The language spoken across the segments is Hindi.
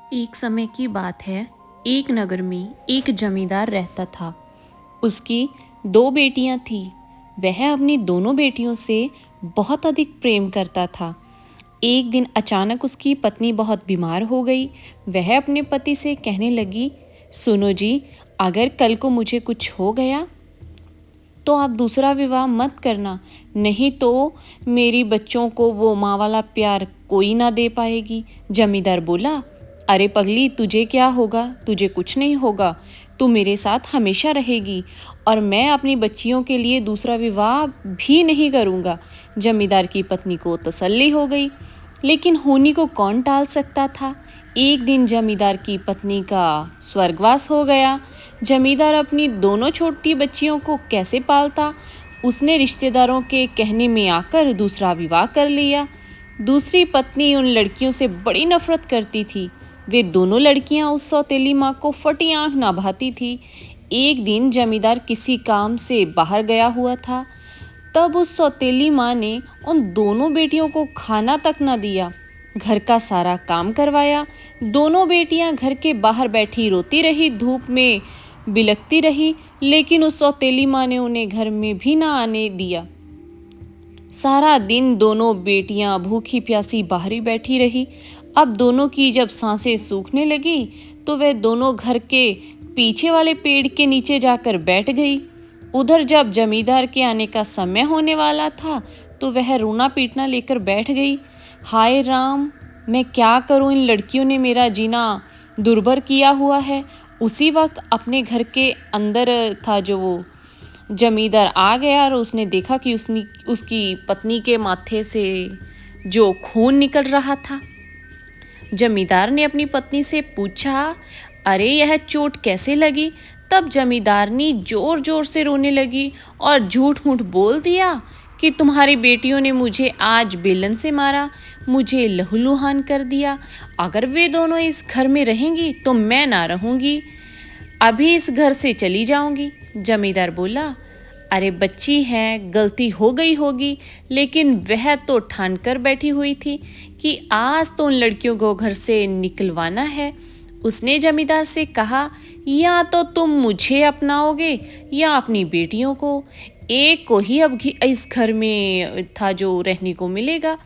एक समय की बात है। एक नगर में एक जमींदार रहता था। उसकी दो बेटियां थीं। वह अपनी दोनों बेटियों से बहुत अधिक प्रेम करता था। एक दिन अचानक उसकी पत्नी बहुत बीमार हो गई। वह अपने पति से कहने लगी, सुनो जी, अगर कल को मुझे कुछ हो गया तो आप दूसरा विवाह मत करना, नहीं तो मेरी बच्चों को वो माँ वाला प्यार कोई ना दे पाएगी। जमींदार बोला, अरे पगली, तुझे क्या होगा? तुझे कुछ नहीं होगा। तू मेरे साथ हमेशा रहेगी और मैं अपनी बच्चियों के लिए दूसरा विवाह भी नहीं करूँगा। जमींदार की पत्नी को तसल्ली हो गई, लेकिन होनी को कौन टाल सकता था। एक दिन जमींदार की पत्नी का स्वर्गवास हो गया। जमींदार अपनी दोनों छोटी बच्चियों को कैसे पालता? उसने रिश्तेदारों के कहने में आकर दूसरा विवाह कर लिया। दूसरी पत्नी उन लड़कियों से बड़ी नफरत करती थी। वे दोनों लड़कियां उस सौतेली माँ को फटी आंख ना भाती थी। एक दिन जमींदार किसी काम से बाहर गया हुआ था। तब उस सौतेली माँ ने उन दोनों बेटियों को खाना तक न दिया। घर का सारा काम करवाया। दोनों बेटियां घर के बाहर बैठी रोती रही, धूप में बिलखती रही, लेकिन उस सौतेली माँ ने उन्हें घर में भी ना आने दिया। सारा दिन दोनों बेटियां भूखी प्यासी बाहर ही बैठी रही। अब दोनों की जब सांसें सूखने लगी तो वह दोनों घर के पीछे वाले पेड़ के नीचे जाकर बैठ गई। उधर जब जमींदार के आने का समय होने वाला था तो वह रोना पीटना लेकर बैठ गई। हाय राम, मैं क्या करूं, इन लड़कियों ने मेरा जीना दुर्भर किया हुआ है। उसी वक्त अपने घर के अंदर था जो वो जमींदार आ गया और उसने देखा कि उसकी पत्नी के माथे से जो खून निकल रहा था। जमींदार ने अपनी पत्नी से पूछा, अरे यह चोट कैसे लगी? तब जमींदारनी जोर जोर से रोने लगी और झूठ मूठ बोल दिया कि तुम्हारी बेटियों ने मुझे आज बेलन से मारा, मुझे लहूलुहान कर दिया। अगर वे दोनों इस घर में रहेंगी तो मैं ना रहूंगी, अभी इस घर से चली जाऊंगी। जमींदार बोला, अरे बच्ची है, गलती हो गई होगी, लेकिन वह तो ठान कर बैठी हुई थी कि आज तो उन लड़कियों को घर से निकलवाना है। उसने जमींदार से कहा, या तो तुम मुझे अपनाओगे या अपनी बेटियों को, एक को ही अब इस घर में था जो रहने को मिलेगा।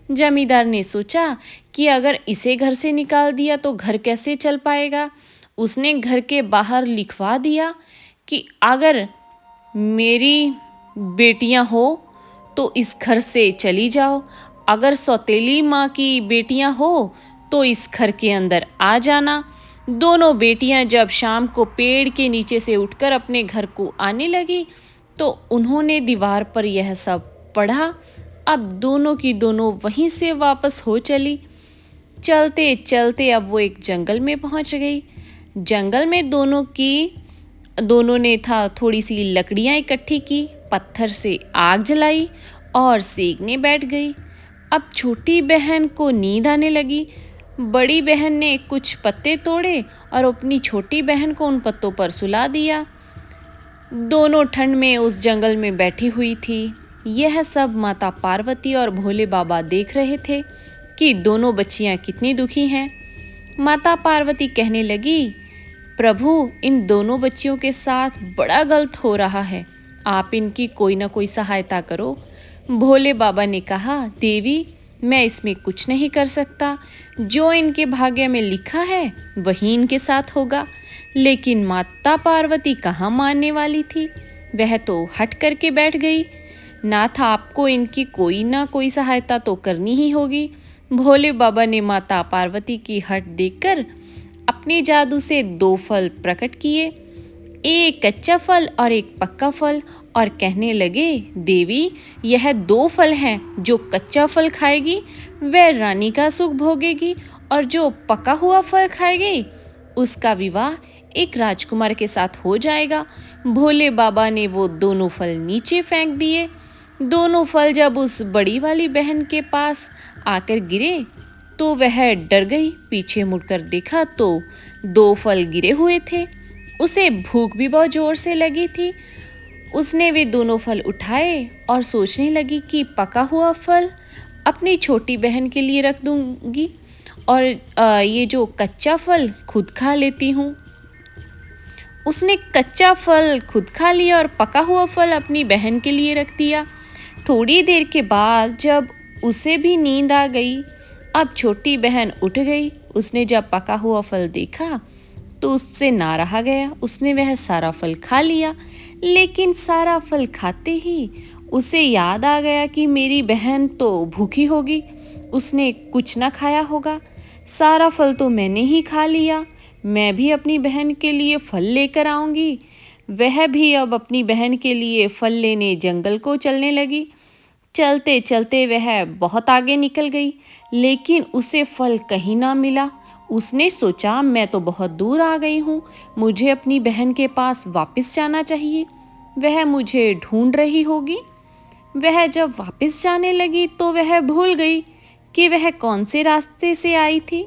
जमींदार ने सोचा कि अगर इसे घर से निकाल दिया तो घर कैसे चल पाएगा। उसने घर के बाहर लिखवा दिया कि अगर मेरी बेटियां हो तो इस घर से चली जाओ, अगर सौतेली माँ की बेटियां हो तो इस घर के अंदर आ जाना। दोनों बेटियां जब शाम को पेड़ के नीचे से उठकर अपने घर को आने लगी तो उन्होंने दीवार पर यह सब पढ़ा। अब दोनों की दोनों वहीं से वापस हो चली। चलते चलते अब वो एक जंगल में पहुंच गई। जंगल में दोनों ने था थोड़ी सी लकड़ियां इकट्ठी की, पत्थर से आग जलाई और सेकने बैठ गई। अब छोटी बहन को नींद आने लगी। बड़ी बहन ने कुछ पत्ते तोड़े और अपनी छोटी बहन को उन पत्तों पर सुला दिया। दोनों ठंड में उस जंगल में बैठी हुई थी। यह सब माता पार्वती और भोले बाबा देख रहे थे कि दोनों बच्चियां कितनी दुखी हैं। माता पार्वती कहने लगी, प्रभु, इन दोनों बच्चियों के साथ बड़ा गलत हो रहा है, आप इनकी कोई ना कोई सहायता करो। भोले बाबा ने कहा, देवी, मैं इसमें कुछ नहीं कर सकता, जो इनके भाग्य में लिखा है वही इनके साथ होगा। लेकिन माता पार्वती कहाँ मानने वाली थी, वह तो हट करके बैठ गई। नाथ, आपको इनकी कोई ना कोई सहायता तो करनी ही होगी। भोले बाबा ने माता पार्वती की हट देखकर अपने जादू से दो फल प्रकट किए, एक कच्चा फल और एक पक्का फल, और कहने लगे, देवी, यह दो फल हैं, जो कच्चा फल खाएगी वह रानी का सुख भोगेगी और जो पका हुआ फल खाएगी उसका विवाह एक राजकुमार के साथ हो जाएगा। भोले बाबा ने वो दोनों फल नीचे फेंक दिए। दोनों फल जब उस बड़ी वाली बहन के पास आकर गिरे तो वह डर गई। पीछे मुड़कर देखा तो दो फल गिरे हुए थे। उसे भूख भी बहुत जोर से लगी थी। उसने वे दोनों फल उठाए और सोचने लगी कि पका हुआ फल अपनी छोटी बहन के लिए रख दूंगी और ये जो कच्चा फल खुद खा लेती हूँ। उसने कच्चा फल खुद खा लिया और पका हुआ फल अपनी बहन के लिए रख दिया। थोड़ी देर के बाद जब उसे भी नींद आ गई, अब छोटी बहन उठ गई। उसने जब पका हुआ फल देखा तो उससे ना रहा गया, उसने वह सारा फल खा लिया। लेकिन सारा फल खाते ही उसे याद आ गया कि मेरी बहन तो भूखी होगी, उसने कुछ ना खाया होगा। सारा फल तो मैंने ही खा लिया, मैं भी अपनी बहन के लिए फल लेकर आऊंगी। वह भी अब अपनी बहन के लिए फल लेने जंगल को चलने लगी। चलते चलते वह बहुत आगे निकल गई, लेकिन उसे फल कहीं ना मिला। उसने सोचा मैं तो बहुत दूर आ गई हूँ, मुझे अपनी बहन के पास वापस जाना चाहिए, वह मुझे ढूंढ रही होगी। वह जब वापस जाने लगी तो वह भूल गई कि वह कौन से रास्ते से आई थी।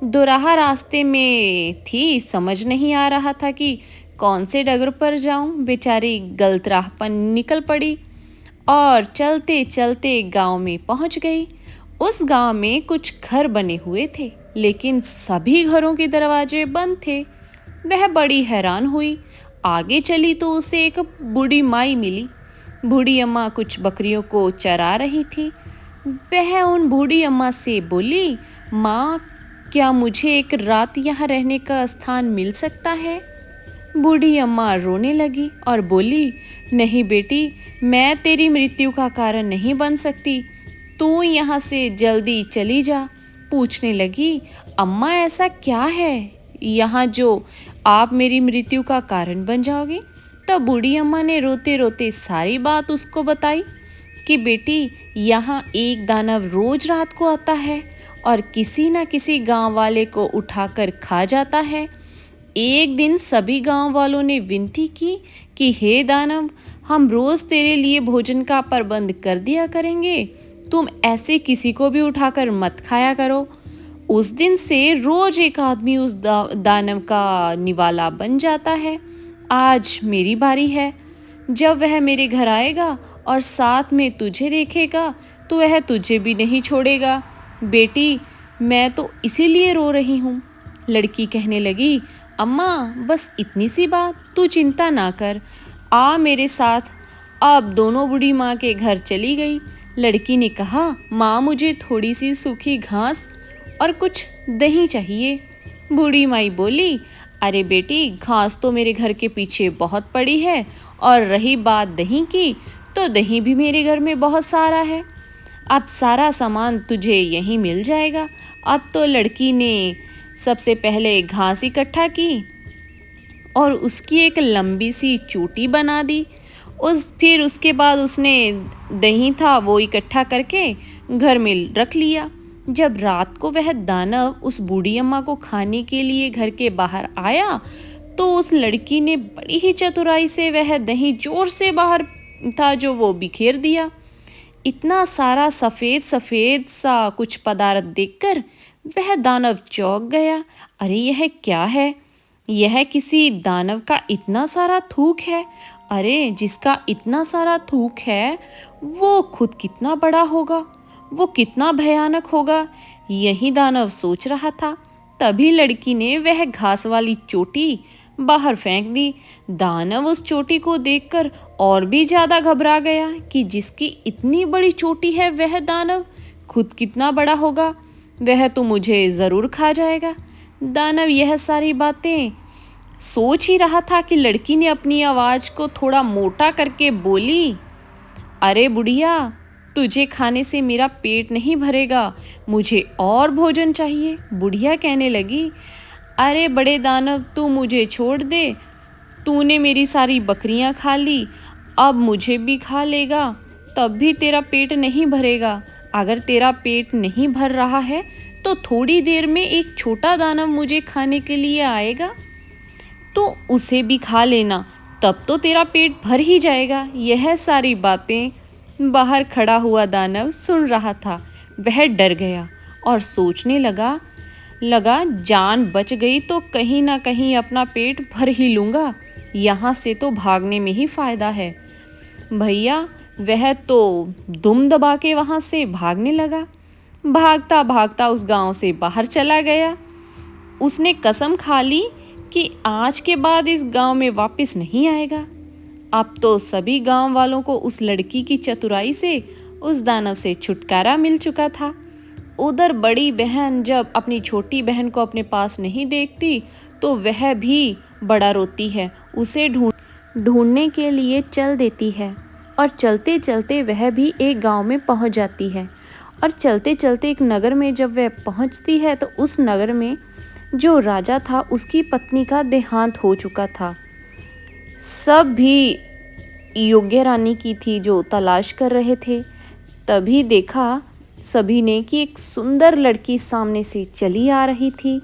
दोराहा रास्ते में थी, समझ नहीं आ रहा था कि कौन से डगर पर जाऊं। बेचारी गलत राह पर निकल पड़ी और चलते चलते गांव में पहुंच गई। उस गांव में कुछ घर बने हुए थे, लेकिन सभी घरों के दरवाजे बंद थे। वह बड़ी हैरान हुई। आगे चली तो उसे एक बूढ़ी माई मिली। बूढ़ी अम्मा कुछ बकरियों को चरा रही थी। वह उन बूढ़ी अम्मा से बोली, माँ, क्या मुझे एक रात यहाँ रहने का स्थान मिल सकता है? बूढ़ी अम्मा रोने लगी और बोली, नहीं बेटी, मैं तेरी मृत्यु का कारण नहीं बन सकती, तू यहाँ से जल्दी चली जा। पूछने लगी, अम्मा ऐसा क्या है यहाँ जो आप मेरी मृत्यु का कारण बन जाओगे? तब बूढ़ी अम्मा ने रोते रोते सारी बात उसको बताई कि बेटी, यहाँ एक दानव रोज रात को आता है और किसी न किसी गांव वाले को उठाकर खा जाता है। एक दिन सभी गांव वालों ने विनती की कि हे दानव, हम रोज तेरे लिए भोजन का प्रबंध कर दिया करेंगे, तुम ऐसे किसी को भी उठाकर मत खाया करो। उस दिन से रोज एक आदमी उस दानव का निवाला बन जाता है। आज मेरी बारी है। जब वह मेरे घर आएगा और साथ में तुझे देखेगा तो वह तुझे भी नहीं छोड़ेगा। बेटी, मैं तो इसीलिए रो रही हूँ। लड़की कहने लगी, अम्मा, बस इतनी सी बात, तू चिंता ना कर, आ मेरे साथ। अब दोनों बूढ़ी माँ के घर चली गई। लड़की ने कहा, माँ, मुझे थोड़ी सी सूखी घास और कुछ दही चाहिए। बूढ़ी माई बोली, अरे बेटी, घास तो मेरे घर के पीछे बहुत पड़ी है, और रही बात दही की, तो दही भी मेरे घर में बहुत सारा है। अब सारा सामान तुझे यहीं मिल जाएगा। अब तो लड़की ने सबसे पहले घास इकट्ठा की और उसकी एक लंबी सी चोटी बना दी। फिर उसके बाद उसने दही था वो इकट्ठा करके घर में रख लिया। जब रात को वह दानव उस बूढ़ी अम्मा को खाने के लिए घर के बाहर आया तो उस लड़की ने बड़ी ही चतुराई से वह दही जोर से बाहर था जो वो बिखेर दिया। इतना सारा सफ़ेद सफ़ेद सा कुछ पदार्थ देखकर वह दानव चौंक गया। अरे यह क्या है? यह किसी दानव का इतना सारा थूक है। अरे जिसका इतना सारा थूक है वो खुद कितना बड़ा होगा, वो कितना भयानक होगा, यही दानव सोच रहा था। तभी लड़की ने वह घास वाली चोटी बाहर फेंक दी। दानव उस चोटी को देखकर और भी ज्यादा घबरा गया कि जिसकी इतनी बड़ी चोटी है वह दानव खुद कितना बड़ा होगा, वह तो मुझे जरूर खा जाएगा। दानव यह सारी बातें सोच ही रहा था कि लड़की ने अपनी आवाज को थोड़ा मोटा करके बोली, अरे बुढ़िया, तुझे खाने से मेरा पेट नहीं भरेगा, मुझे और भोजन चाहिए। बुढ़िया कहने लगी, अरे बड़े दानव, तू मुझे छोड़ दे, तूने मेरी सारी बकरियां खा ली, अब मुझे भी खा लेगा, तब भी तेरा पेट नहीं भरेगा। अगर तेरा पेट नहीं भर रहा है तो थोड़ी देर में एक छोटा दानव मुझे खाने के लिए आएगा, तो उसे भी खा लेना, तब तो तेरा पेट भर ही जाएगा। यह सारी बातें बाहर खड़ा हुआ दानव सुन रहा था। वह डर गया और सोचने लगा जान बच गई तो कहीं ना कहीं अपना पेट भर ही लूँगा, यहाँ से तो भागने में ही फायदा है। भैया, वह तो दुम दबा के वहाँ से भागने लगा। भागता भागता उस गांव से बाहर चला गया। उसने कसम खा ली कि आज के बाद इस गांव में वापस नहीं आएगा। अब तो सभी गांव वालों को उस लड़की की चतुराई से उस दानव से छुटकारा मिल चुका था। उधर बड़ी बहन जब अपनी छोटी बहन को अपने पास नहीं देखती तो वह भी बड़ा रोती है, उसे ढूंढने के लिए चल देती है। और चलते चलते वह भी एक गांव में पहुंच जाती है। और चलते चलते एक नगर में जब वह पहुंचती है तो उस नगर में जो राजा था उसकी पत्नी का देहांत हो चुका था। सब भी योग्य रानी की थी जो तलाश कर रहे थे। तभी देखा सभी ने कि एक सुंदर लड़की सामने से चली आ रही थी।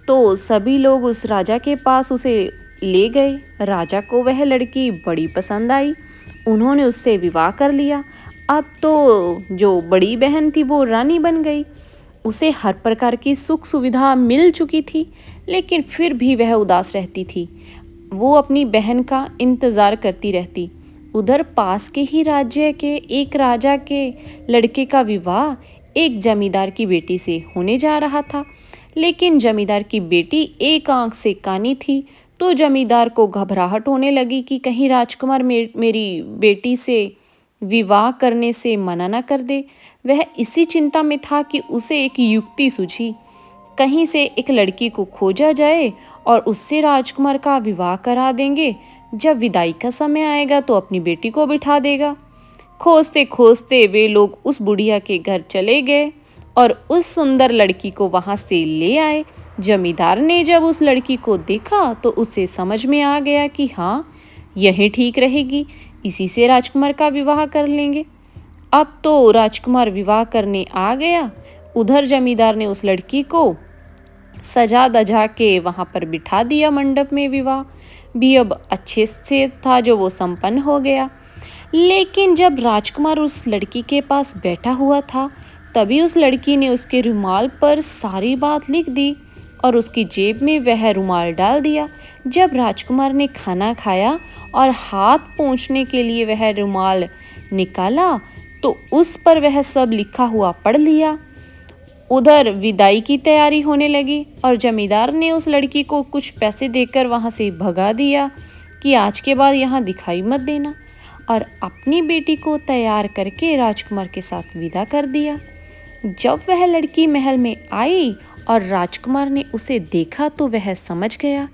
तो सभी लोग उस राजा के पास उसे ले गए। राजा को वह लड़की बड़ी पसंद आई। उन्होंने उससे विवाह कर लिया। अब तो जो बड़ी बहन थी वो रानी बन गई। उसे हर प्रकार की सुख सुविधा मिल चुकी थी, लेकिन फिर भी वह उदास रहती थी। वो अपनी बहन का इंतज़ार करती रहती। उधर पास के ही राज्य के एक राजा के लड़के का विवाह एक जमींदार की बेटी से होने जा रहा था। लेकिन जमींदार की बेटी एक आंख से कानी थी, तो जमींदार को घबराहट होने लगी कि कहीं राजकुमार मेरी बेटी से विवाह करने से मना न कर दे। वह इसी चिंता में था कि उसे एक युक्ति सूझी। कहीं से एक लड़की को खोजा जाए और उससे राजकुमार का विवाह करा देंगे। जब विदाई का समय आएगा तो अपनी बेटी को बिठा देगा। खोजते खोजते वे लोग उस बुढ़िया के घर चले गए और उस सुंदर लड़की को वहां से ले आए। जमींदार ने जब उस लड़की को देखा तो उसे समझ में आ गया कि हाँ, यही ठीक रहेगी, इसी से राजकुमार का विवाह कर लेंगे। अब तो राजकुमार विवाह करने आ गया। उधर जमींदार ने उस लड़की को सजा दजा के वहां पर बिठा दिया। मंडप में विवाह भी अब अच्छे से था जो वो संपन्न हो गया। लेकिन जब राजकुमार उस लड़की के पास बैठा हुआ था तभी उस लड़की ने उसके रुमाल पर सारी बात लिख दी और उसकी जेब में वह रुमाल डाल दिया। जब राजकुमार ने खाना खाया और हाथ पोंछने के लिए वह रुमाल निकाला तो उस पर वह सब लिखा हुआ पढ़ लिया। उधर विदाई की तैयारी होने लगी और जमींदार ने उस लड़की को कुछ पैसे देकर वहां से भगा दिया कि आज के बाद यहाँ दिखाई मत देना, और अपनी बेटी को तैयार करके राजकुमार के साथ विदा कर दिया। जब वह लड़की महल में आई और राजकुमार ने उसे देखा तो वह समझ गया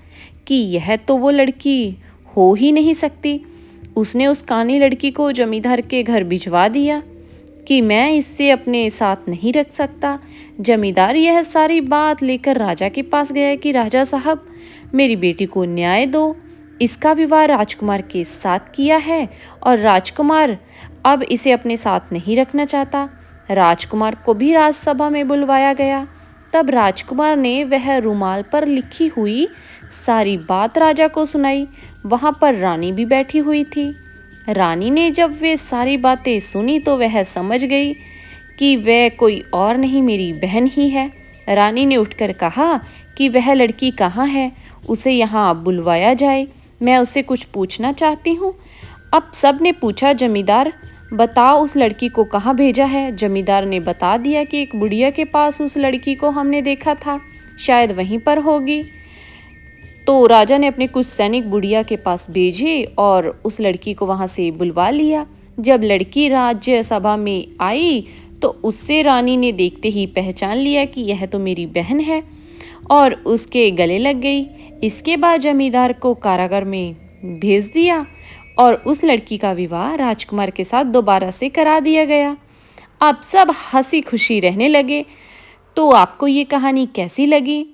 कि यह तो वो लड़की हो ही नहीं सकती। उसने उस कानी लड़की को जमींदार के घर भिजवा दिया कि मैं इससे अपने साथ नहीं रख सकता। जमींदार यह सारी बात लेकर राजा के पास गया कि राजा साहब, मेरी बेटी को न्याय दो। इसका विवाह राजकुमार के साथ किया है और राजकुमार अब इसे अपने साथ नहीं रखना चाहता। राजकुमार को भी राजसभा में बुलवाया गया। तब राजकुमार ने वह रुमाल पर लिखी हुई सारी बात राजा को सुनाई। वहां पर रानी भी बैठी हुई थी। रानी ने जब वे सारी बातें सुनी तो वह समझ गई कि वह कोई और नहीं, मेरी बहन ही है। रानी ने उठकर कहा कि वह लड़की कहाँ है, उसे यहाँ बुलवाया जाए, मैं उससे कुछ पूछना चाहती हूँ। अब सब ने पूछा, जमींदार बताओ उस लड़की को कहाँ भेजा है। जमींदार ने बता दिया कि एक बुढ़िया के पास उस लड़की को हमने देखा था, शायद वहीं पर होगी। तो राजा ने अपने कुछ सैनिक बुढ़िया के पास भेजे और उस लड़की को वहां से बुलवा लिया। जब लड़की राज्य सभा में आई तो उससे रानी ने देखते ही पहचान लिया कि यह तो मेरी बहन है और उसके गले लग गई। इसके बाद जमींदार को कारागार में भेज दिया और उस लड़की का विवाह राजकुमार के साथ दोबारा से करा दिया गया। अब सब हंसी खुशी रहने लगे। तो आपको ये कहानी कैसी लगी?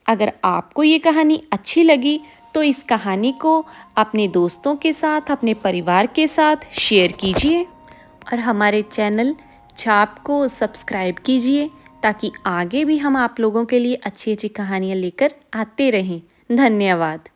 अगर आपको ये कहानी अच्छी लगी तो इस कहानी को अपने दोस्तों के साथ, अपने परिवार के साथ शेयर कीजिए और हमारे चैनल छाप को सब्सक्राइब कीजिए ताकि आगे भी हम आप लोगों के लिए अच्छी अच्छी कहानियाँ लेकर आते रहें। धन्यवाद।